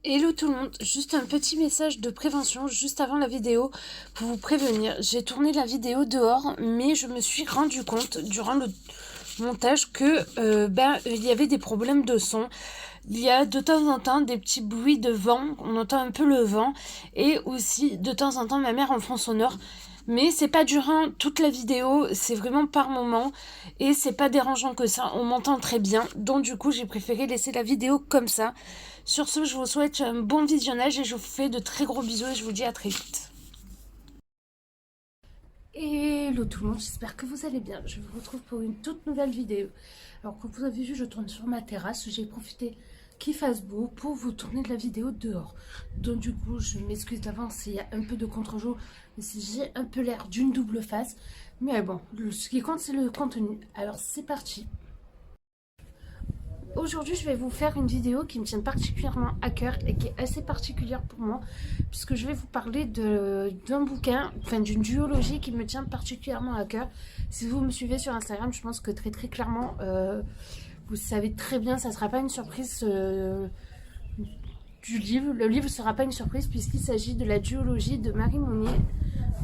Hello tout le monde, juste un petit message de prévention juste avant la vidéo pour vous prévenir. J'ai tourné la vidéo dehors, mais je me suis rendu compte durant le montage que il y avait des problèmes de son. Il y a de temps en temps des petits bruits de vent, on entend un peu le vent, et aussi de temps en temps ma mère en fond sonore. Mais c'est pas durant toute la vidéo, c'est vraiment par moment, et c'est pas dérangeant que ça, on m'entend très bien. Donc du coup j'ai préféré laisser la vidéo comme ça. Sur ce, je vous souhaite un bon visionnage et je vous fais de très gros bisous et je vous dis à très vite. Hello tout le monde, j'espère que vous allez bien. Je vous retrouve pour une toute nouvelle vidéo. Alors comme vous avez vu, je tourne sur ma terrasse. J'ai profité qu'il fasse beau pour vous tourner de la vidéo dehors. Donc du coup, je m'excuse d'avance s'il y a un peu de contre-jour, mais si j'ai un peu l'air d'une double face. Mais bon, ce qui compte, c'est le contenu. Alors c'est parti. Aujourd'hui, je vais vous faire une vidéo qui me tient particulièrement à cœur et qui est assez particulière pour moi, puisque je vais vous parler d'un bouquin, enfin d'une duologie qui me tient particulièrement à cœur. Si vous me suivez sur Instagram, je pense que très très clairement, vous savez très bien, ça ne sera pas une surprise du livre. Le livre ne sera pas une surprise puisqu'il s'agit de la duologie de Marie Monnier,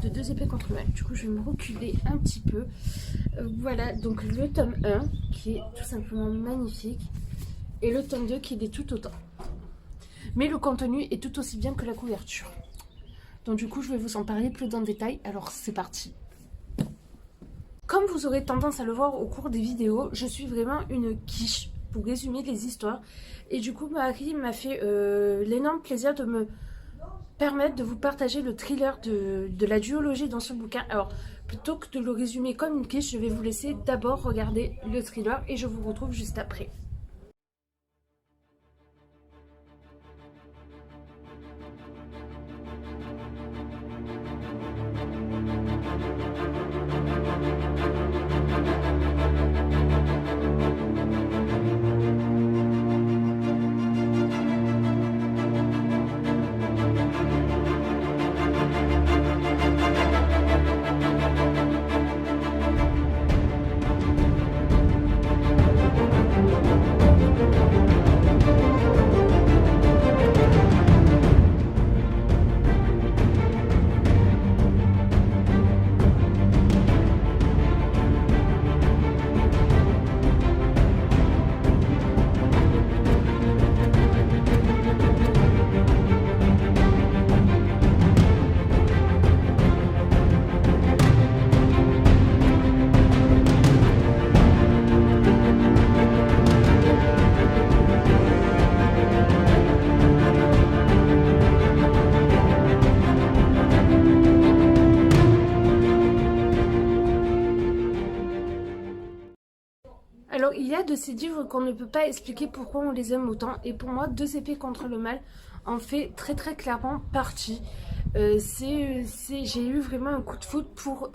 de Deux épées contre le mal. Du coup, je vais me reculer un petit peu. Voilà, donc le tome 1 qui est tout simplement magnifique et le tome 2 qui est tout autant. Mais le contenu est tout aussi bien que la couverture. Donc du coup, je vais vous en parler plus dans le détail. Alors c'est parti. Comme vous aurez tendance à le voir au cours des vidéos, je suis vraiment une quiche pour résumer les histoires. Et du coup, Marie m'a fait l'énorme plaisir de me permettre de vous partager le thriller de la duologie dans ce bouquin. Alors, plutôt que de le résumer comme une quiche, je vais vous laisser d'abord regarder le thriller et je vous retrouve juste après. Alors, il y a de ces livres qu'on ne peut pas expliquer pourquoi on les aime autant. Et pour moi, Deux épées contre le mal en fait très très clairement partie. J'ai eu vraiment un coup de foudre pour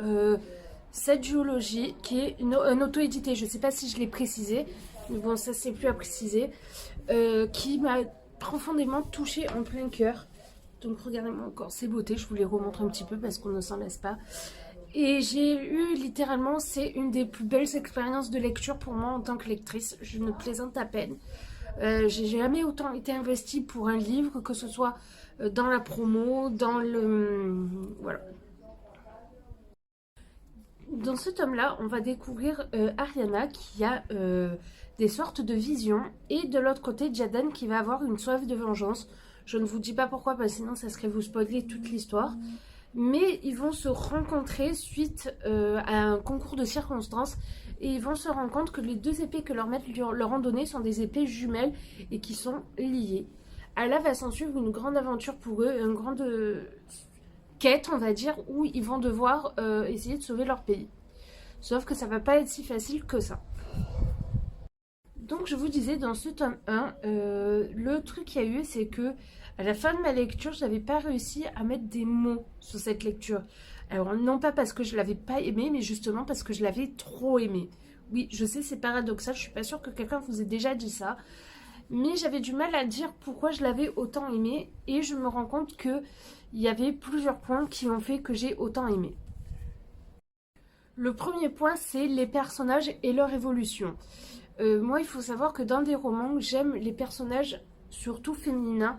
cette duologie qui est un auto-édité. Je ne sais pas si je l'ai précisé, mais bon, ça c'est plus à préciser. Qui m'a profondément touchée en plein cœur. Donc regardez-moi encore ces beautés, je vous les remontre un petit peu parce qu'on ne s'en lasse pas. Et j'ai eu littéralement, c'est une des plus belles expériences de lecture pour moi en tant que lectrice. Je ne plaisante à peine. J'ai jamais autant été investie pour un livre, que ce soit dans la promo, dans le... Voilà. Dans ce tome-là, on va découvrir Ariana qui a des sortes de visions et de l'autre côté, Jaden qui va avoir une soif de vengeance. Je ne vous dis pas pourquoi, parce que sinon ça serait vous spoiler toute l'histoire. Mais ils vont se rencontrer suite à un concours de circonstances et ils vont se rendre compte que les deux épées que leur maître leur ont données sont des épées jumelles et qui sont liées. À là va s'en suivre une grande aventure pour eux, une grande quête, on va dire, où ils vont devoir essayer de sauver leur pays. Sauf que ça va pas être si facile que ça. Donc je vous disais, dans ce tome 1, le truc qu'il y a eu, c'est que à la fin de ma lecture, je n'avais pas réussi à mettre des mots sur cette lecture. Alors non pas parce que je l'avais pas aimé, mais justement parce que je l'avais trop aimé. Oui, je sais, c'est paradoxal, je suis pas sûre que quelqu'un vous ait déjà dit ça, mais j'avais du mal à dire pourquoi je l'avais autant aimé, et je me rends compte que il y avait plusieurs points qui ont fait que j'ai autant aimé. Le premier point, c'est les personnages et leur évolution. Moi, il faut savoir que dans des romans, j'aime les personnages surtout féminins,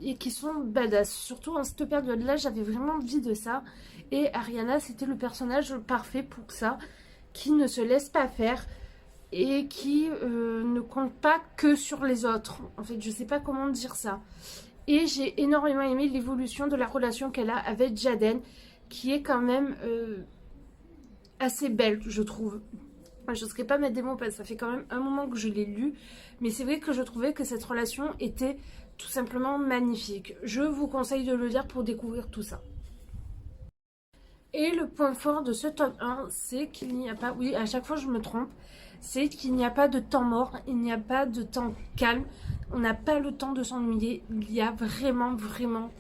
et qui sont badass. Surtout en cette période-là, j'avais vraiment envie de ça. Et Ariana, c'était le personnage parfait pour ça, qui ne se laisse pas faire et qui ne compte pas que sur les autres. En fait, je sais pas comment dire ça. Et j'ai énormément aimé l'évolution de la relation qu'elle a avec Jaden, qui est quand même assez belle, je trouve. Je ne saurais pas mettre des mots parce que ça fait quand même un moment que je l'ai lu. Mais c'est vrai que je trouvais que cette relation était tout simplement magnifique. Je vous conseille de le lire pour découvrir tout ça. Et le point fort de ce tome 1, c'est qu'il n'y a pas... Oui, à chaque fois je me trompe. C'est qu'il n'y a pas de temps mort, il n'y a pas de temps calme. On n'a pas le temps de s'ennuyer. Il y a vraiment, vraiment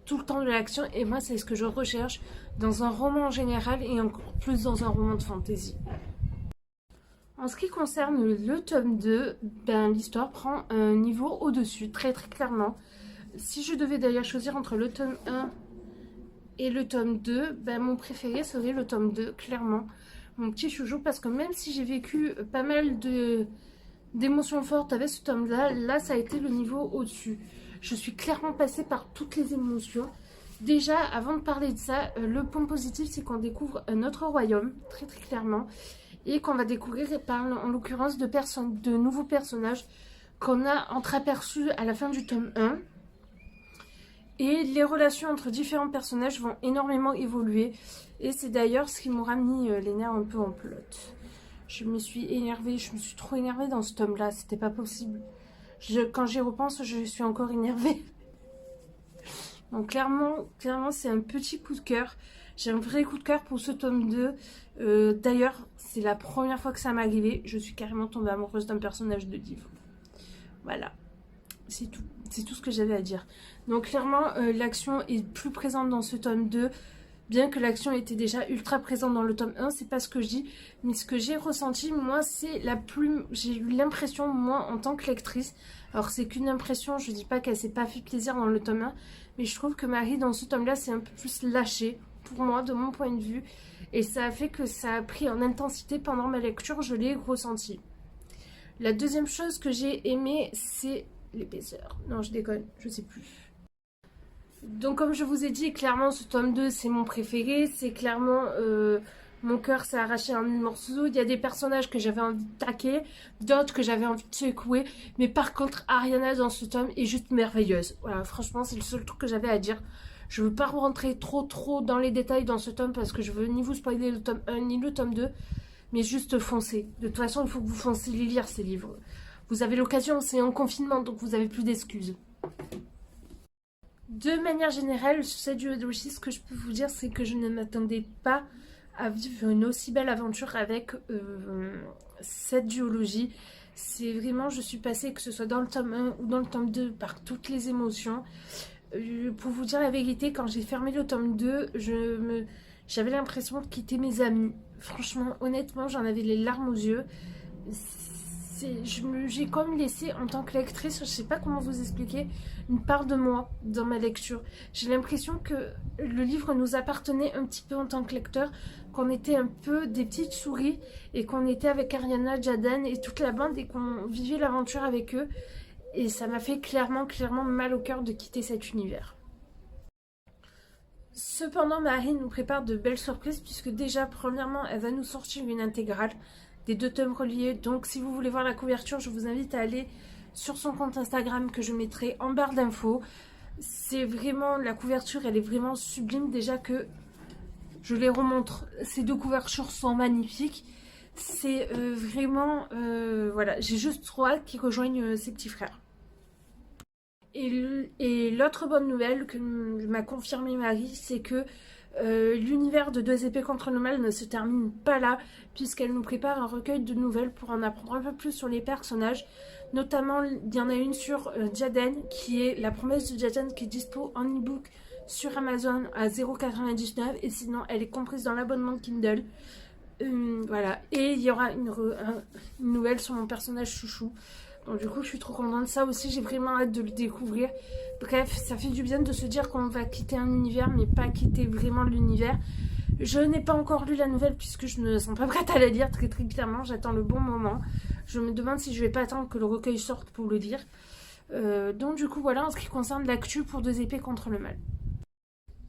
tout le temps de l'action. Et moi, c'est ce que je recherche dans un roman en général et encore plus dans un roman de fantasy. En ce qui concerne le tome 2, ben, l'histoire prend un niveau au-dessus, très très clairement. Si je devais d'ailleurs choisir entre le tome 1 et le tome 2, ben, mon préféré serait le tome 2, clairement. Mon petit chouchou, parce que même si j'ai vécu pas mal d'émotions fortes avec ce tome-là, là ça a été le niveau au-dessus. Je suis clairement passée par toutes les émotions. Déjà, avant de parler de ça, le point positif, c'est qu'on découvre un autre royaume, très très clairement. Et qu'on va découvrir en l'occurrence de nouveaux personnages qu'on a entreaperçus à la fin du tome 1. Et les relations entre différents personnages vont énormément évoluer. Et c'est d'ailleurs ce qui m'aura mis les nerfs un peu en pelote. Je me suis énervée, je me suis trop énervée dans ce tome-là, c'était pas possible. Quand j'y repense, je suis encore énervée. Donc clairement c'est un petit coup de cœur. J'ai un vrai coup de cœur pour ce tome 2. D'ailleurs, c'est la première fois que ça m'est arrivé. Je suis carrément tombée amoureuse d'un personnage de livre. Voilà, c'est tout. C'est tout ce que j'avais à dire. Donc clairement, l'action est plus présente dans ce tome 2. Bien que l'action était déjà ultra présente dans le tome 1, c'est pas ce que je dis. Mais ce que j'ai ressenti, moi, c'est j'ai eu l'impression, moi, en tant que lectrice. Alors c'est qu'une impression, je dis pas qu'elle s'est pas fait plaisir dans le tome 1. Mais je trouve que Marie, dans ce tome-là, c'est un peu plus lâchée. Pour moi, de mon point de vue, et ça a fait que ça a pris en intensité pendant ma lecture, je l'ai ressenti. La deuxième chose que j'ai aimée, c'est l'épaisseur. Non, je déconne, je sais plus. Donc comme je vous ai dit, clairement ce tome 2 c'est mon préféré, c'est clairement mon cœur s'est arraché en mille morceaux. Il y a des personnages que j'avais envie de taquer, d'autres que j'avais envie de secouer, mais par contre Ariana dans ce tome est juste merveilleuse. Voilà, franchement c'est le seul truc que j'avais à dire. Je veux pas rentrer trop dans les détails dans ce tome parce que je veux ni vous spoiler le tome 1 ni le tome 2, mais juste foncez. De toute façon, il faut que vous foncez les lire ces livres. Vous avez l'occasion, c'est en confinement, donc vous avez plus d'excuses. De manière générale, sur cette duologie, ce que je peux vous dire, c'est que je ne m'attendais pas à vivre une aussi belle aventure avec cette duologie. C'est vraiment, je suis passée, que ce soit dans le tome 1 ou dans le tome 2, par toutes les émotions. Pour vous dire la vérité, quand j'ai fermé le tome 2, j'avais l'impression de quitter mes amis. Franchement, honnêtement, j'en avais les larmes aux yeux. J'ai comme laissé, en tant que lectrice, je sais pas comment vous expliquer, une part de moi dans ma lecture. J'ai l'impression que le livre nous appartenait un petit peu en tant que lecteur, qu'on était un peu des petites souris et qu'on était avec Ariana, Jaden et toute la bande et qu'on vivait l'aventure avec eux. Et ça m'a fait clairement mal au cœur de quitter cet univers. Cependant, Marie nous prépare de belles surprises puisque déjà, premièrement, elle va nous sortir une intégrale des 2 tomes reliés. Donc, si vous voulez voir la couverture, je vous invite à aller sur son compte Instagram que je mettrai en barre d'infos. C'est vraiment, la couverture, elle est vraiment sublime. Déjà que je les remontre, ces 2 couvertures sont magnifiques. C'est vraiment, voilà, j'ai juste trop hâte qu'ils rejoignent ses petits frères. Et l'autre bonne nouvelle que m'a confirmé Marie, c'est que l'univers de 2 épées contre le mal ne se termine pas là, puisqu'elle nous prépare un recueil de nouvelles pour en apprendre un peu plus sur les personnages. Notamment, il y en a une sur Jaden, qui est la promesse de Jaden, qui est dispo en e-book sur Amazon à 0,99 et sinon elle est comprise dans l'abonnement Kindle. Voilà, et il y aura une nouvelle sur mon personnage chouchou. Donc du coup je suis trop contente de ça aussi, j'ai vraiment hâte de le découvrir. Bref, ça fait du bien de se dire qu'on va quitter un univers mais pas quitter vraiment l'univers. Je n'ai pas encore lu la nouvelle puisque je ne me sens pas prête à la lire, très clairement, j'attends le bon moment. Je me demande si je vais pas attendre que le recueil sorte pour le lire. Donc du coup voilà en ce qui concerne l'actu pour Deux épées contre le mal.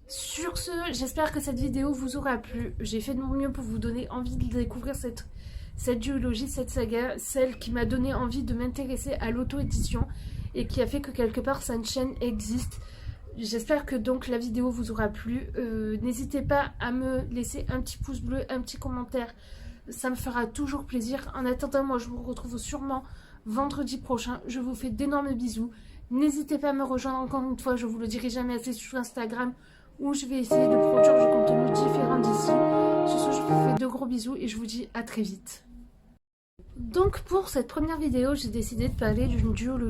Sur ce, j'espère que cette vidéo vous aura plu. J'ai fait de mon mieux pour vous donner envie de découvrir cette duologie, cette saga, celle qui m'a donné envie de m'intéresser à l'auto-édition et qui a fait que quelque part cette chaîne existe. J'espère que donc la vidéo vous aura plu. N'hésitez pas à me laisser un petit pouce bleu, un petit commentaire. Ça me fera toujours plaisir. En attendant, moi je vous retrouve sûrement vendredi prochain. Je vous fais d'énormes bisous. N'hésitez pas à me rejoindre encore une fois, je vous le dirai jamais assez, sur Instagram, où je vais essayer de produire du contenu différent d'ici. Sur ce, je vous fais de gros bisous et je vous dis à très vite. Donc pour cette première vidéo, j'ai décidé de parler d'une duologie.